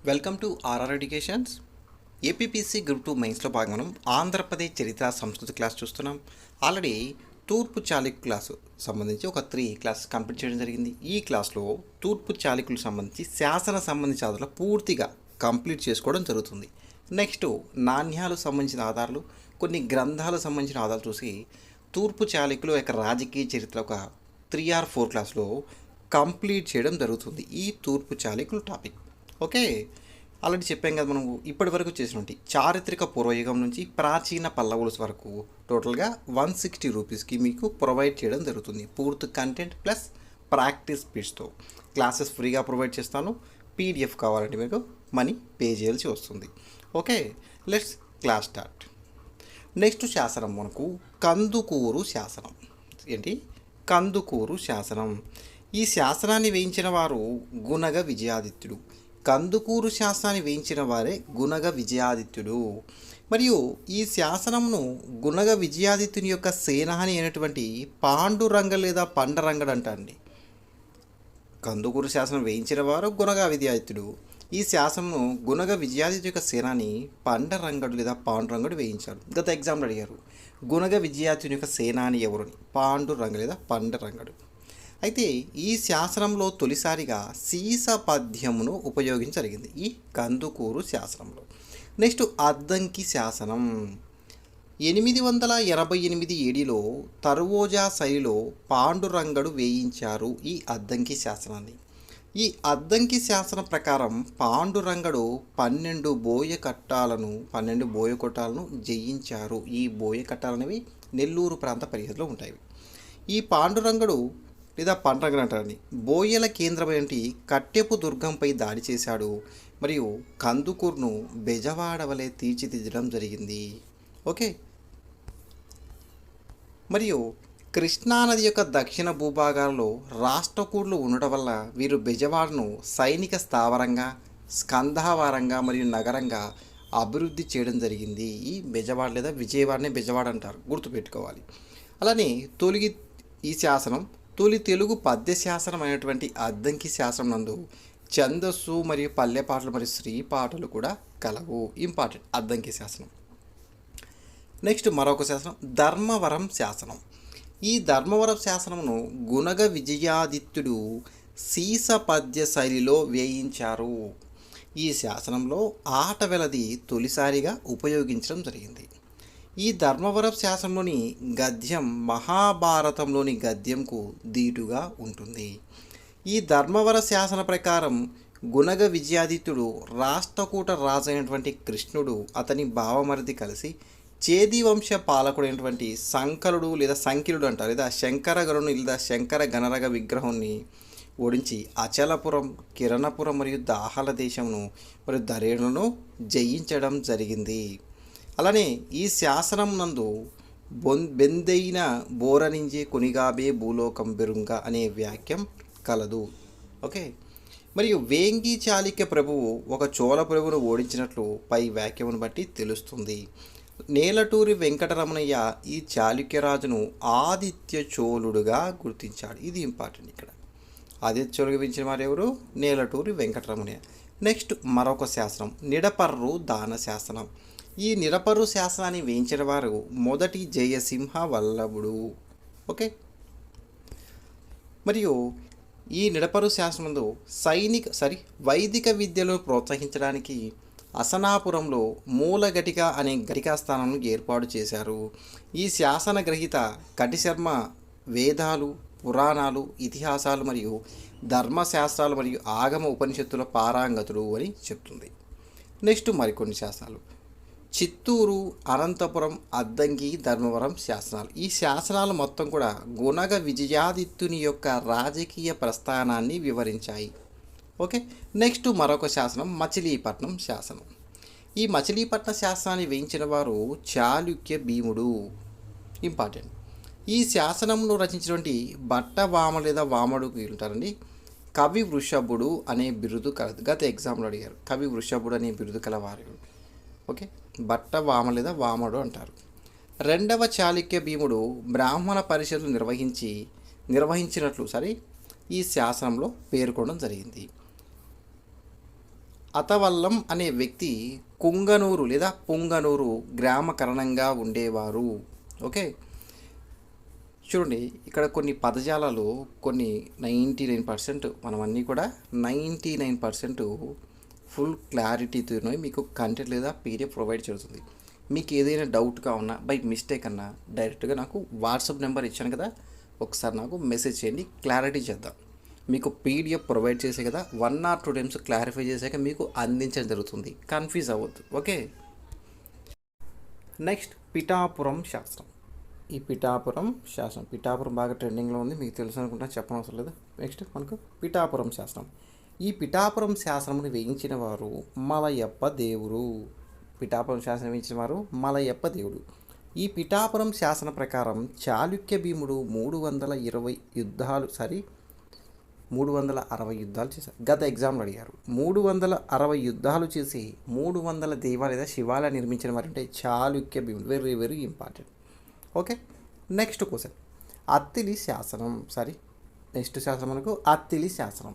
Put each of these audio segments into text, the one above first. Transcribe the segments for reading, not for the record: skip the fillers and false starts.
Welcome to RR educations. APPC group 2 మెయిన్స్లో భాగంగా మనం ఆంధ్రప్రదేశ్ చరిత్ర సంస్కృతి క్లాస్ చూస్తున్నాం. ఆల్రెడీ తూర్పు చాళుక్య క్లాసు సంబంధించి ఒక 3 క్లాస్ కంప్లీట్ చేయడం జరిగింది. ఈ క్లాస్లో తూర్పు చాళుక్యులకు సంబంధించి శాసన సంబంధించిన ఆధారాలు పూర్తిగా కంప్లీట్ చేసుకోవడం జరుగుతుంది. నెక్స్ట్ నాణ్యాలకు సంబంధించిన ఆధారాలు, కొన్ని గ్రంథాలకు సంబంధించిన ఆధారాలు చూసి తూర్పు చాళుక్యుల యొక్క రాజకీయ చరిత్ర ఒక 3 or 4 క్లాస్లో కంప్లీట్ చేయడం జరుగుతుంది. ఈ తూర్పు చాళుక్యుల టాపిక్ ఓకే. ఆల్రెడీ చెప్పాం కదా, మనం ఇప్పటి వరకు చేసినటువంటి చారిత్రక పూర్వయుగం నుంచి ప్రాచీన పల్లవుల వరకు టోటల్గా 160 రూపీస్కి మీకు ప్రొవైడ్ చేయడం జరుగుతుంది. పూర్తి కంటెంట్ ప్లస్ ప్రాక్టీస్ బిట్స్తో క్లాసెస్ ఫ్రీగా ప్రొవైడ్ చేస్తాను. పీడిఎఫ్ కావాలంటే మీకు మనీ పే చేయాల్సి వస్తుంది. Okay, let's class start. Next శాసనం మనకు కందుకూరు శాసనం. ఏంటి? కందుకూరు శాసనం. ఈ శాసనాన్ని వేయించిన వారు గుణగ విజయాదిత్యుడు. కందుకూరు శాసనాన్ని వేయించిన వారే గుణగ విజయాదిత్యుడు. మరియు ఈ శాసనంను గుణగ విజయాదిత్యుని యొక్క సేనాని అయినటువంటి పాండురంగ లేదా పండరంగడు అంటారండి. కందుకూరు శాసనం వేయించిన వారు గుణగ విజయాదిత్యుడు. ఈ శాసనంను గుణగ విజయాదిత్య యొక్క సేనాని పండరంగడు లేదా పాండురంగడు వేయించారు. గత ఎగ్జామ్లో అడిగారు గుణగ విజయాదిత్యుని యొక్క సేనాని ఎవరుని. పాండురంగ లేదా పండరంగడు. అయితే ఈ శాసనంలో తొలిసారిగా సీస పద్యమును ఉపయోగించగలిగింది ఈ కందుకూరు శాసనంలో. నెక్స్ట్ అద్దంకి శాసనం. 888 ఏడిలో తర్వోజా శైలిలో పాండురంగడు వేయించారు ఈ అద్దంకి శాసనాన్ని. ఈ అద్దంకి శాసనం ప్రకారం పాండురంగడు 12 బోయకొట్టాలను జయించారు. ఈ బోయకట్టాలనేవి నెల్లూరు ప్రాంత పరిధిలో ఉంటాయి. ఈ పాండురంగడు లేదా పండ్రంగడు అంటారని బోయల కేంద్రమైన కట్టెపు దుర్గంపై దాడి చేశాడు. మరియు కందుకూరును బెజవాడ వలె తీర్చిదిద్దడం జరిగింది. ఓకే. మరియు కృష్ణానది యొక్క దక్షిణ భూభాగాల్లో రాష్ట్రకూడులు ఉండటం వల్ల వీరు బెజవాడను సైనిక స్థావరంగా, స్కంధావారంగా మరియు నగరంగా అభివృద్ధి చేయడం జరిగింది. ఈ బెజవాడ లేదా విజయవాడనే బెజవాడ అంటారు, గుర్తుపెట్టుకోవాలి. అలానే ఈ శాసనం తొలి తెలుగు పద్య శాసనం అయినటువంటి అద్దంకి శాసనం నందు ఛందస్సు మరియు పల్లె పాటలు మరియు స్త్రీ పాటలు కూడా కలవు. ఇంపార్టెంట్ అద్దంకి శాసనం. నెక్స్ట్ మరొక శాసనం ధర్మవరం శాసనం. ఈ ధర్మవరం శాసనమును గుణగ విజయాదిత్యుడు సీస పద్య శైలిలో వేయించారు. ఈ శాసనంలో ఆట వెలది తొలిసారిగా ఉపయోగించడం జరిగింది. ఈ ధర్మవరం శాసనంలోని గద్యం మహాభారతంలోని గద్యంకు దీటుగా ఉంటుంది. ఈ ధర్మవర శాసన ప్రకారం గుణగ విజయాదిత్యుడు రాష్ట్రకూట రాజైనటువంటి కృష్ణుడు, అతని భావమరిది కలిసి చేది వంశ పాలకుడైనటువంటి సంకలుడు లేదా సంకిలుడు అంటారు లేదా శంకరగరుని లేదా శంకర గణరగ విగ్రహాన్ని ఓడించి అచలపురం, కిరణపురం మరియు దాహల దేశమును మరియు దరేణులను జయించడం జరిగింది. అలానే ఈ శాసనం నందు బెందైన బోరనింజే కొనిగాబే భూలోకం బెరుంగ అనే వాక్యం కలదు. ఓకే. మరియు వేంగి చాళుక్య ప్రభువు ఒక చోళ ప్రభువును ఓడించినట్లు పై వాక్యమును బట్టి తెలుస్తుంది. నేలటూరి వెంకటరమణయ్య ఈ చాళుక్యరాజును ఆదిత్య చోళుడుగా గుర్తించాడు. ఇది ఇంపార్టెంట్. ఇక్కడ ఆదిత్య చోళుగా వేయించిన వారు ఎవరు? నేలటూరి వెంకటరమణయ్య. నెక్స్ట్ మరొక శాసనం నిడపర్రు దాన శాసనం. ఈ నిడపర్రు శాసనాన్ని వేయించిన వారు మొదటి జయసింహ వల్లభుడు. ఓకే. మరియు ఈ నిడపర్రు శాసనంలో వైదిక విద్యలను ప్రోత్సహించడానికి అసనాపురంలో మూలఘటిక అనే ఘటికా స్థానాన్ని ఏర్పాటు చేశారు. ఈ శాసన గ్రహీత కటిశర్మ వేదాలు, పురాణాలు, ఇతిహాసాలు మరియు ధర్మశాస్త్రాలు మరియు ఆగమ ఉపనిషత్తుల పారాంగతుడు అని చెప్తుంది. నెక్స్ట్ మరికొన్ని శాసనాలు చిత్తూరు, అనంతపురం, అద్దంకి, ధర్మవరం శాసనాలు. ఈ శాసనాలు మొత్తం కూడా గుణగ విజయాదిత్యుని యొక్క రాజకీయ ప్రస్థానాన్ని వివరించాయి. ఓకే. నెక్స్ట్ మరొక శాసనం మచిలీపట్నం శాసనం. ఈ మచిలీపట్నం శాసనాన్ని వేయించిన వారు చాళుక్య భీముడు. ఇంపార్టెంట్. ఈ శాసనంలో రచించినటువంటి భట్టవామ లేదా వామడు ఉంటారండి. కవి వృషభుడు అనే బిరుదు కలదు. గత ఎగ్జామ్లో అడిగారు కవి వృషభుడు అనే బిరుదు కలవారు. ఓకే. భట్టవామ లేదా వామడు అంటారు. రెండవ చాళుక్య భీముడు బ్రాహ్మణ పరిషత్తులు నిర్వహించినట్లు ఈ శాసనంలో పేర్కొనడం జరిగింది. అతవల్లం అనే వ్యక్తి కుంగనూరు లేదా పుంగనూరు గ్రామకరణంగా ఉండేవారు. ఓకే, చూడండి ఇక్కడ కొన్ని పదజాలాలు కొన్ని 99% మనం అన్నీ కూడా 99% ఫుల్ క్లారిటీతో మీకు కంటెంట్ లేదా పీడిఎఫ్ ప్రొవైడ్ చేస్తుంది. మీకు ఏదైనా డౌట్గా ఉన్నా బై మిస్టేక్ అన్నా డైరెక్ట్గా నాకు వాట్సాప్ నెంబర్ ఇచ్చాను కదా, ఒకసారి నాకు మెసేజ్ చేయండి, క్లారిటీ చేద్దాం. మీకు పీడిఎఫ్ ప్రొవైడ్ చేసే కదా 1 or 2 టైమ్స్ క్లారిఫై చేశాక మీకు అందించడం జరుగుతుంది, కన్ఫ్యూజ్ అవ్వద్దు. ఓకే, నెక్స్ట్ పిఠాపురం శాస్త్రం. ఈ పిఠాపురం శాస్త్రం, పిఠాపురం బాగా ట్రెండింగ్లో ఉంది, మీకు తెలుసు అనుకుంటా, చెప్పనవసరం లేదు. నెక్స్ట్ మనకు పిఠాపురం శాస్త్రం. ఈ పిఠాపురం శాస్త్రమును వేయించిన వారు మలయప్ప దేవుడు. పిఠాపురం శాసనం వేయించిన వారు మలయప్ప దేవుడు. ఈ పిఠాపురం శాసన ప్రకారం చాళుక్య భీముడు 360 యుద్ధాలు చేశారు. గత ఎగ్జామ్లో అడిగారు. 360 యుద్ధాలు చేసి 300 దేవాలయ శివాలయ నిర్మించిన వారంటే చాళుక్య భీముడు. Very very important. Okay, next question Attili శాసనం. నెక్స్ట్ శాసనం మనకు అత్తిలి శాసనం.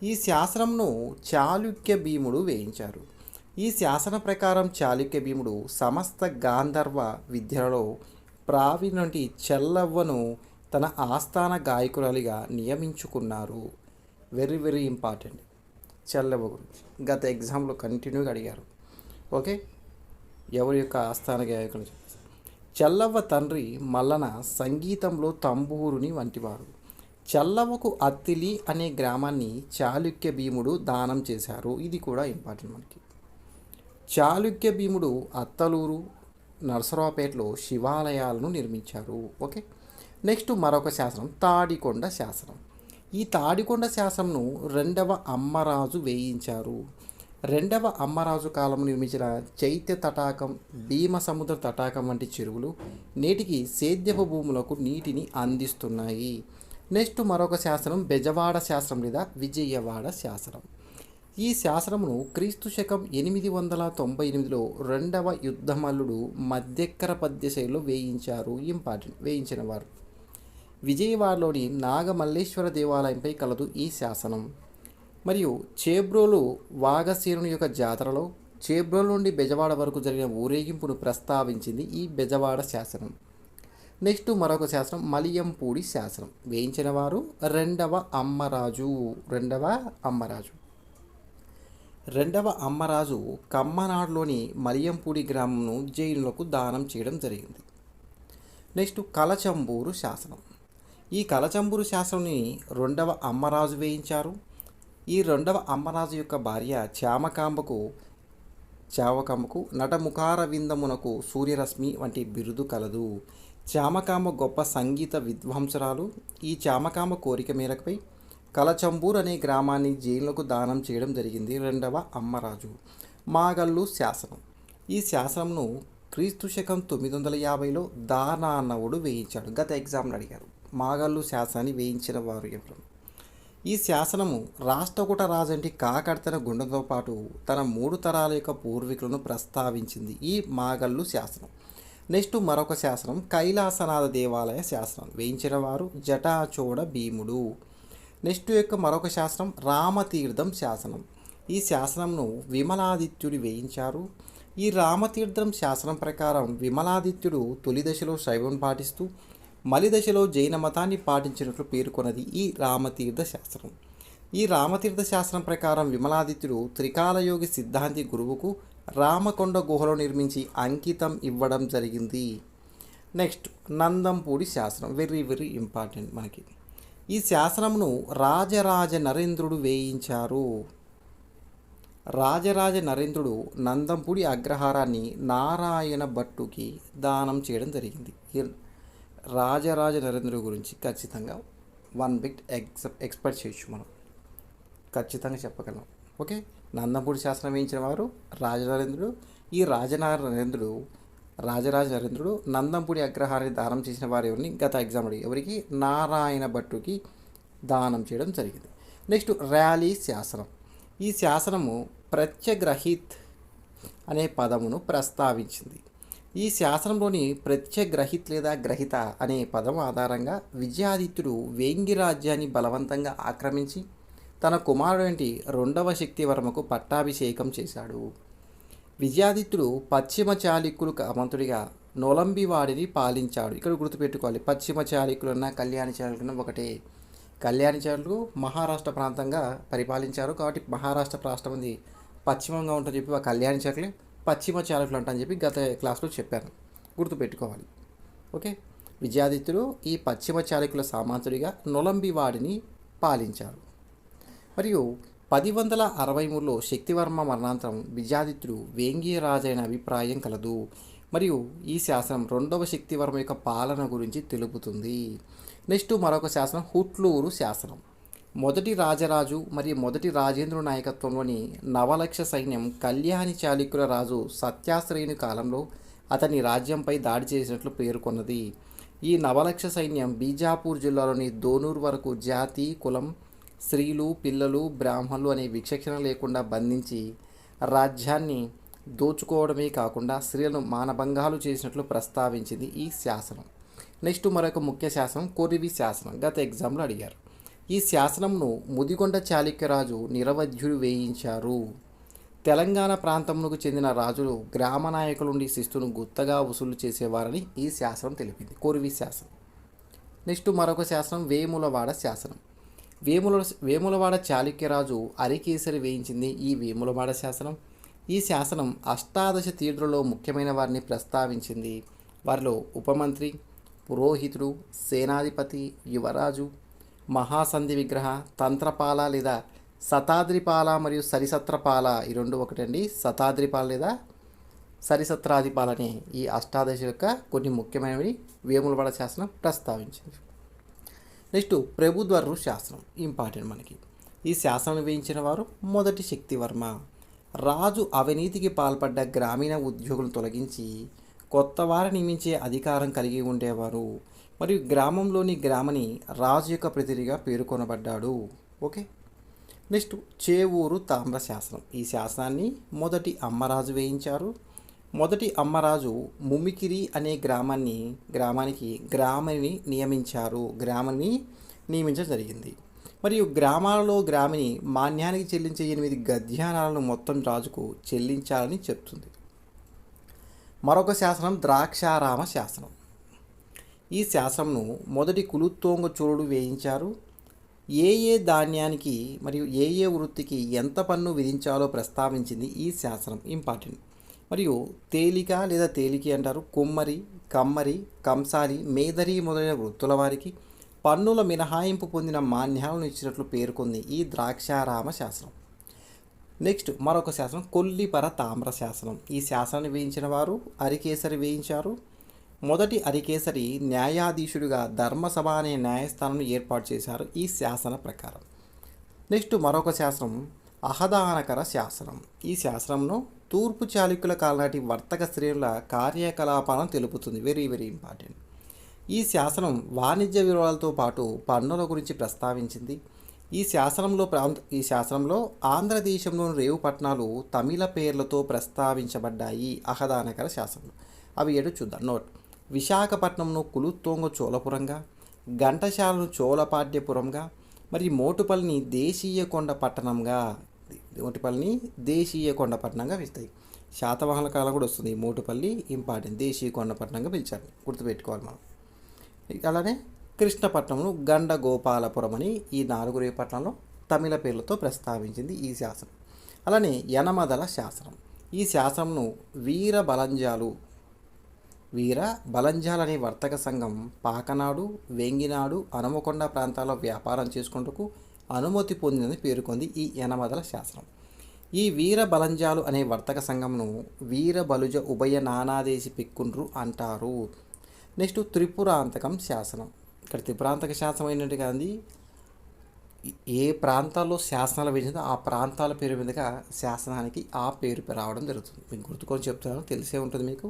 ఈ శాసనంను చాళుక్య భీముడు వేయించారు. ఈ శాసన ప్రకారం చాళుక్య భీముడు సమస్త గాంధర్వ విద్యలలో ప్రావీణ్యుడి చెల్లవ్వను తన ఆస్థాన గాయకురాలిగా నియమించుకున్నారు. వెరీ వెరీ ఇంపార్టెంట్ చెల్లవ్వ గురించి గత ఎగ్జామ్లో కంటిన్యూగా అడిగారు. ఓకే, ఎవరి యొక్క ఆస్థాన గాయకులు? చెల్లవ్వ తండ్రి మల్లన సంగీతంలో తంబూరుని వంటివారు. చెల్లవ్వకు అత్తిలి అనే గ్రామాన్ని చాళుక్య భీముడు దానం చేశారు. ఇది కూడా ఇంపార్టెంట్ మనకి. చాళుక్య భీముడు అత్తలూరు, నరసరావుపేటలో శివాలయాలను నిర్మించారు. ఓకే, నెక్స్ట్ మరొక శాసనం తాడికొండ శాసనం. ఈ తాడికొండ శాసనంను 2వ అమ్మరాజు వేయించారు. 2వ అమ్మరాజు కాలం నిర్మించిన చైత్య తటాకం, భీమసముద్ర తటాకం వంటి చెరువులు నేటికి సేద్యపు భూములకు నీటిని అందిస్తున్నాయి. నెక్స్ట్ మరొక శాసనం బెజవాడ శాసనం లేదా విజయవాడ శాసనం. ఈ శాసనమును క్రీస్తు శకం 898లో 2వ యుద్ధమల్లుడు మధ్యక్కర పద్య శైలిలో వేయించారు. ఇంపార్టెంట్, వేయించిన వారు విజయవాడలోని నాగమల్లేశ్వర దేవాలయంపై కలదు ఈ శాసనం. మరియు చేబ్రోలు వాగసీనుని యొక్క జాతరలో చేబ్రోలు నుండి బెజవాడ వరకు జరిగిన ఊరేగింపును ప్రస్తావించింది ఈ బెజవాడ శాసనం. నెక్స్ట్ మరొక శాసనం మలియంపూడి శాసనం. వేయించిన వారు 2వ అమ్మరాజు. 2వ అమ్మరాజు కమ్మనాడులోని మలియంపూడి గ్రామంను జైలులకు దానం చేయడం జరిగింది. నెక్స్ట్ కలచంబూరు శాసనం. ఈ కలచంబూరు శాసనాన్ని 2వ అమ్మరాజు వేయించారు. ఈ 2వ అమ్మరాజు యొక్క భార్య చామకాంబకు నటముఖార విందమునకు సూర్యరశ్మి వంటి బిరుదు కలదు. చామకాంబ గొప్ప సంగీత విద్వాంసురాలు. ఈ చామకాంబ కోరిక మేరకుపై కలచంబూర్ అనే గ్రామాన్ని జైలుకు దానం చేయడం జరిగింది 2వ అమ్మరాజు. మాగల్లు శాసనం. ఈ శాసనంను క్రీస్తు శకం 950లో దానాన్నవుడు వేయించాడు. గత ఎగ్జామ్లో అడిగారు. మాగల్లు శాసనాన్ని వేయించిన వారు ఎవరు? ఈ శాసనము రాష్ట్రకూట రాజంటి కాకర్తెన గుండెతో పాటు తన 3 తరాల యొక్క పూర్వీకులను ప్రస్తావించింది ఈ మాగల్లు శాసనం. నెక్స్ట్ మరొక శాసనం కైలాసనాథ దేవాలయ శాసనం. వేయించిన వారు జటాచోడ భీముడు. నెక్స్ట్ యొక్క మరొక శాసనం రామతీర్థం శాసనం. ఈ శాసనంను విమలాదిత్యుడు వేయించారు. ఈ రామతీర్థం శాసనం ప్రకారం విమలాదిత్యుడు తొలి దశలో శైవం పాటిస్తూ మలి దశలో జైన మతాన్ని పాటించినట్లు పేర్కొన్నది ఈ రామతీర్థ శాస్త్రం. ఈ రామతీర్థ శాస్త్రం ప్రకారం విమలాదిత్యుడు త్రికాలయోగి సిద్ధాంతి గురువుకు రామకొండ గుహలో నిర్మించి అంకితం ఇవ్వడం జరిగింది. నెక్స్ట్ నందంపూడి శాసనం. వెరీ వెరీ ఇంపార్టెంట్ మనకి. ఈ శాసనమును రాజరాజ నరేంద్రుడు వేయించారు. రాజరాజ నరేంద్రుడు నందంపూడి అగ్రహారాన్ని నారాయణ భట్టుకి దానం చేయడం జరిగింది. రాజరాజ నరేంద్రుడి గురించి ఖచ్చితంగా 1 బిట్ ఎక్స్పెక్ట్ చేయొచ్చు, మనం ఖచ్చితంగా చెప్పగలం. ఓకే, నందంపూడి శాసనం వేయించిన వారు రాజరాజేంద్రుడు. ఈ రాజరాజ నరేంద్రుడు నందంపూడి అగ్రహారాన్ని దానం చేసిన వారు ఎవరిని? గత ఎగ్జామ్ ఎవరికి? నారాయణ భట్టుకి దానం చేయడం జరిగింది. నెక్స్ట్ ర్యాలీ శాసనం. ఈ శాసనము ప్రత్యగ్రహిత్ అనే పదమును ప్రస్తావించింది. ఈ శాసనంలోని ప్రత్యగ్రహిత్ లేదా గ్రహిత అనే పదం ఆధారంగా విజయాదిత్యుడు వేంగి రాజ్యాన్ని బలవంతంగా ఆక్రమించి తన కుమారుడేంటి రెండవ శక్తివర్మకు పట్టాభిషేకం చేశాడు. విజయాదిత్యుడు పశ్చిమ చాళుక్యులు మంత్రుడిగా నొలంబివాడిని పాలించాడు. ఇక్కడ గుర్తుపెట్టుకోవాలి, పశ్చిమ చాళుక్యులన్నా కళ్యాణి చాళుక్యులన్నా ఒకటే. కళ్యాణి చాళుక్యులు మహారాష్ట్ర ప్రాంతంగా పరిపాలించారు కాబట్టి మహారాష్ట్ర రాష్ట్రం ఉంది పశ్చిమంగా ఉంటుందని చెప్పి ఆ కళ్యాణి చాళుక్యులే పశ్చిమ చాళుక్యులు అంటని చెప్పి గత క్లాస్లో చెప్పాను, గుర్తుపెట్టుకోవాలి. ఓకే, విజయాదిత్యుడు ఈ పశ్చిమ చాళుక్యుల సామంతుడిగా నొలంబివాడిని పాలించారు. మరియు 1063లో శక్తివర్మ మరణాంతరం విజయాదిత్యుడు వేంగీరాజైన అభిప్రాయం కలదు. మరియు ఈ శాసనం రెండవ శక్తివర్మ యొక్క పాలన గురించి తెలుపుతుంది. నెక్స్ట్ మరొక శాసనం హుట్లూరు శాసనం. మొదటి రాజరాజు మరియు మొదటి రాజేంద్రుడి నాయకత్వంలోని నవలక్ష సైన్యం కళ్యాణి చాళుక్యుల రాజు సత్యాశ్రయుని కాలంలో అతని రాజ్యంపై దాడి చేసినట్లు పేర్కొన్నది. ఈ నవలక్ష సైన్యం బీజాపూర్ జిల్లాలోని దోనూరు వరకు జాతి, కులం, స్త్రీలు, పిల్లలు, బ్రాహ్మణులు అనే విచక్షణ లేకుండా బంధించి రాజ్యాన్ని దోచుకోవడమే కాకుండా స్త్రీలను మానభంగాలు చేసినట్లు ప్రస్తావించింది ఈ శాసనం. నెక్స్ట్ మరొక ముఖ్య శాసనం కొరివి శాసనం. గత ఎగ్జామ్లో అడిగారు. ఈ శాసనంను ముదిగొండ చాళుక్యరాజు నిరవధ్యుడు వేయించారు. తెలంగాణ ప్రాంతమునకు చెందిన రాజులు గ్రామ నాయకుల నుండి శిస్తును గుత్తగా వసూలు చేసేవారని ఈ శాసనం తెలిపింది, కొరివి శాసనం. నెక్స్ట్ మరొక శాసనం వేములవాడ శాసనం. వేములవాడ చాళుక్యరాజు అరికేసరి వేయించింది ఈ వేములవాడ శాసనం. ఈ శాసనం అష్టాదశ తీర్థులలో ముఖ్యమైన వారిని ప్రస్తావించింది. వారిలో ఉపమంత్రి, పురోహితుడు, సేనాధిపతి, యువరాజు, మహాసంధి విగ్రహ, తంత్రపాల లేదా శతాద్రిపాల మరియు సరిసత్రపాల, ఈ రెండు ఒకటండి. శతాద్రిపాల లేదా సరిసత్రాధిపాల అనే ఈ అష్టాదశ యొక్క కొన్ని ముఖ్యమైనవి వేములవాడ శాసనం ప్రస్తావించింది. నెక్స్ట్ ప్రభుద్వర్రు శాసనం ఇంపార్టెంట్ మనకి. ఈ శాసనం వేయించిన వారు మొదటి శక్తివర్మ. రాజు అవినీతికి పాల్పడ్డ గ్రామీణ ఉద్యోగులను తొలగించి కొత్త వారు నియమించే అధికారం కలిగి ఉండేవారు. మరియు గ్రామంలోని గ్రామని రాజు యొక్క ప్రతినిధిగా పేర్కొనబడ్డాడు. ఓకే, నెక్స్ట్ చేవూరు తామ్ర శాసనం. ఈ శాసనాన్ని మొదటి అమ్మరాజు వేయించారు. మొదటి అమ్మరాజు ముమికిరి అనే గ్రామానికి గ్రామని నియమించడం జరిగింది. మరియు గ్రామాలలో గ్రామిని మాన్యానికి చెల్లించే 8 గద్యానాలను మొత్తం రాజుకు చెల్లించాలని చెప్తుంది. మరొక శాసనం ద్రాక్షారామ శాసనం. ఈ శాసనంను మొదటి కులుత్తోంగ చోళుడు వేయించారు. ఏ ధాన్యానికి మరియు ఏ వృత్తికి ఎంత పన్ను విధించాలో ప్రస్తావించింది ఈ శాసనం, ఇంపార్టెంట్. మరియు తేలిక లేదా తేలికి అంటారు. కుమ్మరి, కమ్మరి, కంసాలి, మేదరి మొదలైన వృత్తుల వారికి పన్నుల మినహాయింపు పొందిన మాన్యాలను ఇచ్చినట్లు పేర్కొంది ఈ ద్రాక్షారామ శాసనం. నెక్స్ట్ మరొక శాసనం కొల్లిపర తామ్ర శాసనం. ఈ శాసనాన్ని వేయించిన వారు అరికేసరి వేయించారు. మొదటి అరికేసరి న్యాయాధీశుడిగా ధర్మసభ అనే న్యాయస్థానాన్ని ఏర్పాటు చేశారు ఈ శాసన ప్రకారం. నెక్స్ట్ మరొక శాసనం అహదానకర శాసనం. ఈ శాసనంలో తూర్పు చాళుక్యుల కాలనాటి వర్తక శ్రేణుల కార్యకలాపాలను తెలుపుతుంది. Very very important. ఈ శాసనం వాణిజ్య విలువలతో పాటు పన్నుల గురించి ప్రస్తావించింది. ఈ శాసనంలో ఆంధ్రదేశంలోని రేవు పట్టణాలు తమిళ పేర్లతో ప్రస్తావించబడ్డాయి అహదానకర శాసనంలో. అవి ఏడు చూద్దాం. నోట్: విశాఖపట్నంను కులుత్తోంగ చోళపురంగా, ఘంటసాలను చోళపాడ్యపురంగా, మరియు మోటుపల్లిని దేశీయ కొండ పట్టణంగా పిలుస్తాయి. శాతవాహనుల కాలం కూడా వస్తుంది. మోటుపల్లి ఇంపార్టెంట్, దేశీయ కొండ పట్టణంగా పిలిచారు, గుర్తుపెట్టుకోవాలి మనం. అలానే కృష్ణపట్నంను గండగోపాలపురం అని ఈ 4 రేవు పట్టణంలో తమిళ పేర్లతో ప్రస్తావించింది ఈ శాసనం. అలానే యనమదల శాసనం. ఈ శాసనంను వీర బలంజాల్ అనే వర్తక సంఘం పాకనాడు, వేంగినాడు, హనుమకొండ ప్రాంతాల్లో వ్యాపారం చేసుకుంటూ అనుమతి పొందిందని పేర్కొంది ఈ యనమదల శాసనం. ఈ వీర బలంజాలు అనే వర్తక సంఘంను వీర బలుజ ఉభయ నానాదేశి పెక్కుండ్రు అంటారు. నెక్స్ట్ త్రిపురాంతకం శాసనం. ఇక్కడ త్రిపురాంతక శాసనం ఏంటంటే కదండి, ఏ ప్రాంతాల్లో శాసనాలు వేసిందో ఆ ప్రాంతాల పేరు మీదుగా శాసనానికి ఆ పేరు రావడం జరుగుతుంది. మీకు గుర్తుకొని చెప్తాను, తెలిసే ఉంటుంది మీకు.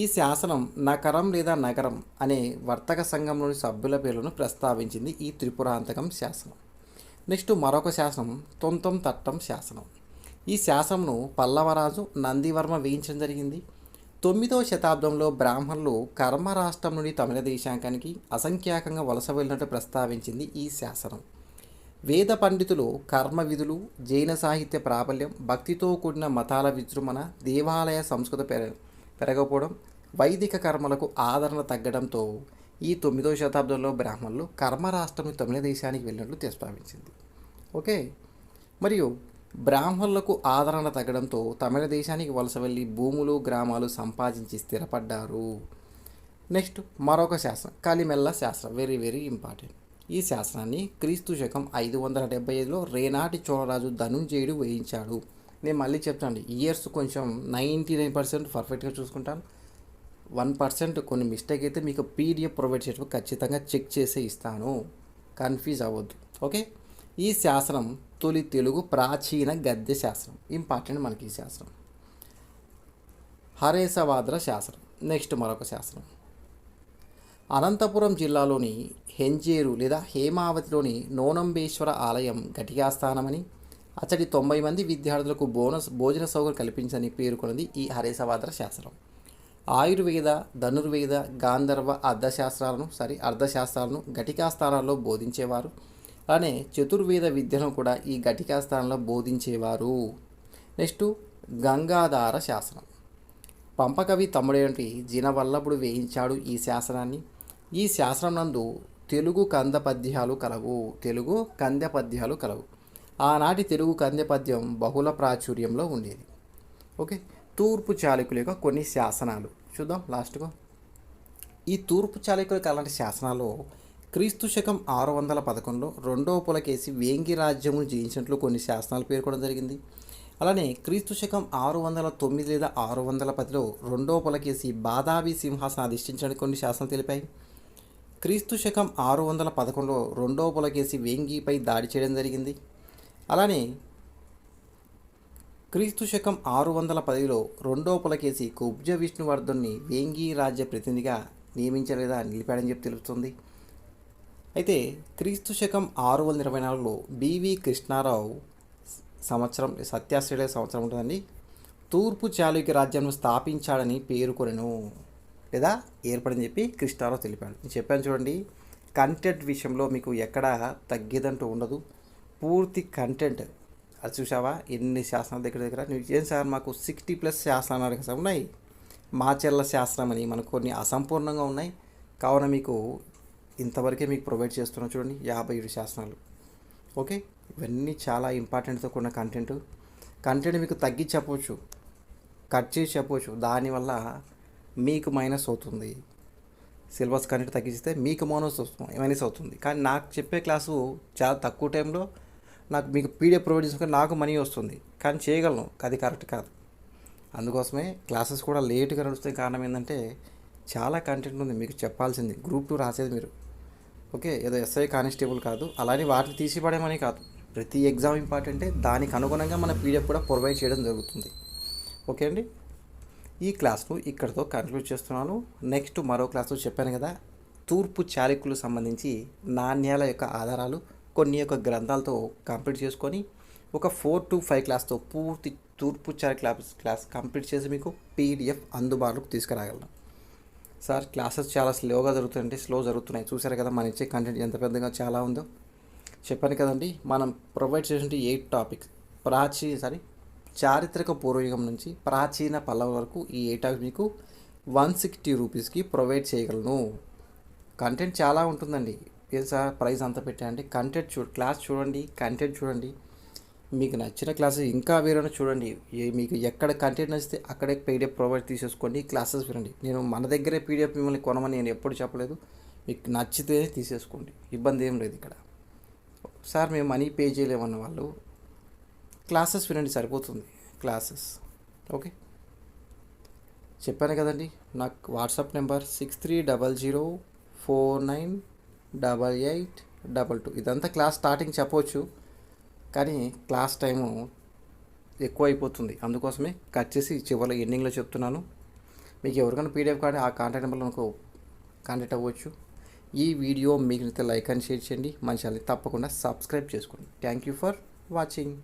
ఈ శాసనం నకరం లేదా నగరం అనే వర్తక సంఘంలోని సభ్యుల పేర్లను ప్రస్తావించింది ఈ త్రిపురాంతకం శాసనం. నెక్స్ట్ మరొక శాసనం తొంతం తట్టం శాసనం. ఈ శాసనంను పల్లవరాజు నందివర్మ వేయించడం జరిగింది. 9వ శతాబ్దంలో బ్రాహ్మణులు కర్మ రాష్ట్రం నుండి తమిళ దేశానికి అసంఖ్యాకంగా వలస వెళ్ళినట్టు ప్రస్తావించింది ఈ శాసనం. వేద పండితులు కర్మ విధులు, జైన సాహిత్య ప్రాబల్యం, భక్తితో కూడిన మతాల విజృంభణ, దేవాలయ సంస్కృతి పెరగకపోవడం, వైదిక కర్మలకు ఆదరణ తగ్గడంతో ఈ 9వ శతాబ్దంలో బ్రాహ్మణులు కర్మ రాష్ట్రం తమిళ దేశానికి వెళ్ళినట్లు ప్రస్తావించింది. ఓకే, మరియు బ్రాహ్మణులకు ఆదరణ తగ్గడంతో తమిళ దేశానికి వలస వెళ్ళి భూములు గ్రామాలు సంపాదించి స్థిరపడ్డారు. నెక్స్ట్ మరొక శాస్త్రం, కలిమెల్ల శాస్త్రం, వెరీ వెరీ ఇంపార్టెంట్. ఈ శాస్త్రాన్ని క్రీస్తు శకం 575లో రేనాటి చోళరాజు ధనుంజయుడు వేయించాడు. నేను మళ్ళీ చెప్తాను, ఇయర్స్ కొంచెం 99% పర్ఫెక్ట్గా చూసుకుంటాను. 1% కొన్ని మిస్టేక్ అయితే మీకు పీడిఎఫ్ ప్రొవైడ్ చేయడం ఖచ్చితంగా చెక్ చేసే ఇస్తాను, కన్ఫ్యూజ్ అవ్వద్దు. ఓకే, ఈ శాస్త్రం తొలి తెలుగు ప్రాచీన గద్య శాస్త్రం. ఇంపార్టెంట్ మనకి ఈ శాస్త్రం. హరేసవాద్ర శాస్త్రం. నెక్స్ట్ మరొక శాస్త్రం, అనంతపురం జిల్లాలోని హెంజేరు లేదా హేమావతిలోని నోనంబేశ్వర ఆలయం ఘటికాస్థానమని, అతడి 90 మంది విద్యార్థులకు భోజన సౌకర్యం కల్పించని పేర్కొన్నది ఈ హరేసవాద్ర శాస్త్రం. ఆయుర్వేద, ధనుర్వేద, గాంధర్వ అర్థశాస్త్రాలను ఘటికాస్థానాల్లో బోధించేవారు. అలానే చతుర్వేద విద్యను కూడా ఈ ఘటికాస్థానంలో బోధించేవారు. నెక్స్ట్ గంగాధార శాస్త్రం. పంపకవి తమ్ముడేంటి జినవల్లభుడు వేయించాడు ఈ శాస్త్రాన్ని. ఈ శాస్త్రం నందు తెలుగు కంద పద్యాలు కలవు. ఆనాటి తెలుగు కంద పద్యం బహుళ ప్రాచుర్యంలో ఉండేది. ఓకే, తూర్పు చాళుక్యుల యొక్క కొన్ని శాసనాలు చూద్దాం లాస్ట్గా. ఈ తూర్పు చాళుక్యుల అలాంటి శాసనాల్లో క్రీస్తు శకం 611లో రెండవ పులకేసి వేంగి రాజ్యమును జయించినట్లు కొన్ని శాసనాలు పేర్కొనడం జరిగింది. అలానే క్రీస్తు శకం 609 లేదా 610లో రెండవ పులకేసి బాదావి సింహాసనం అధిష్ఠించడానికి కొన్ని శాసనాలు తెలిపాయి. క్రీస్తు శకం 611లో రెండవ పులకేసి వేంగిపై దాడి చేయడం జరిగింది. అలానే క్రీస్తు శకం 610లో రెండవ పులకేసి కుబ్జ విష్ణువర్ధన్ని వేంగి రాజ్య ప్రతినిధిగా నియమించలేదా నిలిపాడని చెప్పి తెలుస్తుంది. అయితే క్రీస్తు శకం 624లో బివి కృష్ణారావు సత్యాశ్రయ సంవత్సరం ఉంటుందండి, తూర్పు చాళుక్య రాజ్యాన్ని స్థాపించాడని పేర్కొనెను లేదా ఏర్పడని చెప్పి కృష్ణారావు తెలిపాడు. నేను చెప్పాను చూడండి, కంటెంట్ విషయంలో మీకు ఎక్కడా తగ్గేదంటూ ఉండదు. పూర్తి కంటెంట్ అది చూసావా, ఎన్ని శాస్త్రాల దగ్గర నువ్వు ఏం సార్ మాకు 60+ శాస్త్రాలు ఉన్నాయి, మాచెల్ల శాస్త్రం అని మనకు కొన్ని అసంపూర్ణంగా ఉన్నాయి, కావున మీకు ఇంతవరకే మీకు ప్రొవైడ్ చేస్తున్నాం చూడండి 57 శాస్త్రాలు. ఓకే, ఇవన్నీ చాలా ఇంపార్టెంట్తో కూడిన కంటెంట్ మీకు తగ్గించి చెప్పవచ్చు, కట్ చేసి చెప్పవచ్చు, దానివల్ల మీకు మైనస్ అవుతుంది. సిలబస్ కంటెంట్ తగ్గిస్తే మీకు మైనస్ అవుతుంది. కానీ నాకు చెప్పే క్లాసు చాలా తక్కువ టైంలో మీకు పీడిఎఫ్ ప్రొవైడ్ చేసుకుంటే నాకు మనీ వస్తుంది, కానీ చేయగలను, అది కరెక్ట్ కాదు. అందుకోసమే క్లాసెస్ కూడా లేట్గా నడుస్తే కారణం ఏంటంటే చాలా కంటెంట్ ఉంది మీకు చెప్పాల్సింది. గ్రూప్ 2 రాసేది మీరు. ఓకే, ఏదో ఎస్ఐ కానిస్టేబుల్ కాదు, అలానే వాటిని తీసిపడేమని కాదు, ప్రతి ఎగ్జామ్ ఇంపార్టెంటే, దానికి అనుగుణంగా మన పీడిఎఫ్ కూడా ప్రొవైడ్ చేయడం జరుగుతుంది. ఓకే అండి, ఈ క్లాస్ను ఇక్కడితో కంక్లూడ్ చేస్తున్నాను. నెక్స్ట్ మరో క్లాస్లో చెప్పాను కదా, తూర్పు చాళుక్యులకు సంబంధించి నాణ్యాల యొక్క ఆధారాలు కొన్ని యొక్క గ్రంథాలతో కంప్లీట్ చేసుకొని ఒక 4 to 5 క్లాస్తో పూర్తి తూర్పు చాళుక్య క్లాస్ కంప్లీట్ చేసి మీకు పీడిఎఫ్ అందుబాటులోకి తీసుకురాగలను. సార్ క్లాసెస్ చాలా స్లో జరుగుతున్నాయి చూసారు కదా, మన ఇచ్చే కంటెంట్ ఎంత పెద్దగా చాలా ఉందో చెప్పాను కదండి. మనం ప్రొవైడ్ చేసిన 8 టాపిక్స్ చారిత్రక పూర్వయుగం నుంచి ప్రాచీన పల్లవుల వరకు ఈ 8 టాపిక్స్ మీకు 160 రూపీస్కి ప్రొవైడ్ చేయగలను. కంటెంట్ చాలా ఉంటుందండి. ఏం సార్ ప్రైస్ అంత పెట్టండి, క్లాస్ చూడండి, కంటెంట్ చూడండి, మీకు నచ్చిన క్లాసెస్ ఇంకా వేరే చూడండి. మీకు ఎక్కడ కంటెంట్ నచ్చితే అక్కడే పీడిఎఫ్ ప్రొవైడ్ తీసేసుకోండి, క్లాసెస్ వినండి. నేను మన దగ్గరే పీడిఎఫ్ మిమ్మల్ని కొనమని నేను ఎప్పుడు చెప్పలేదు, మీకు నచ్చితే తీసేసుకోండి, ఇబ్బంది ఏం లేదు ఇక్కడ. సార్ మేము మనీ పే చేయలేమన్న వాళ్ళు క్లాసెస్ వినండి సరిపోతుంది, క్లాసెస్. ఓకే, చెప్పాను కదండి, నాకు వాట్సాప్ నెంబర్ 6300498822. ఇదంతా క్లాస్ స్టార్టింగ్ చెప్పవచ్చు, కానీ క్లాస్ టైము ఎక్కువ అయిపోతుంది, అందుకోసమే కట్ చేసి చివరిలో ఎండింగ్లో చెప్తున్నాను. మీకు ఎవరికైనా పీడిఎఫ్ కార్డు ఆ కాంటాక్ట్ నెంబర్లో నాకు కాంటాక్ట్ అవ్వచ్చు. ఈ వీడియో మీకు లైక్ అండ్ షేర్ చేయండి, మన ఛానల్ని తప్పకుండా సబ్స్క్రైబ్ చేసుకోండి. Thank you for watching.